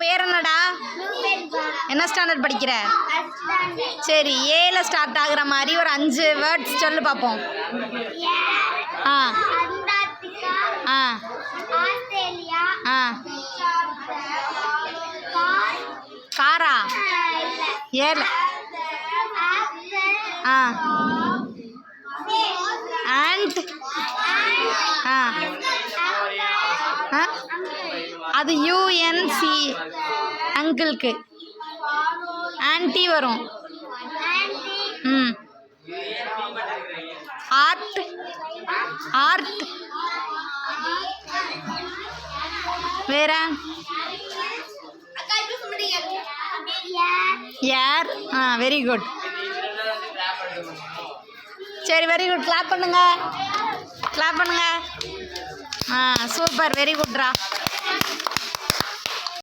பேர் என்னடா? என்ன ஸ்டாண்டர்ட் படிக்கிற? சரி, ஏல ஸ்டார்ட் ஆகுற மாதிரி ஒரு 5 வேர்ட்ஸ் சொல்லு பார்ப்போம். ஆ ஆ ஆ காரா? ஏல ஆ ஆண்ட் ஆ ஆ அது யூஎன்சி அங்கிளுக்கு ஆன்ட்டி வரும். ம் ஆர்ட் ஆர்ட் வேற யார்? ஆ வெரி குட். சரி, வெரி குட். கிளாப் பண்ணுங்க, கிளாப் பண்ணுங்க. ஆ சூப்பர், வெரி குட்ரா.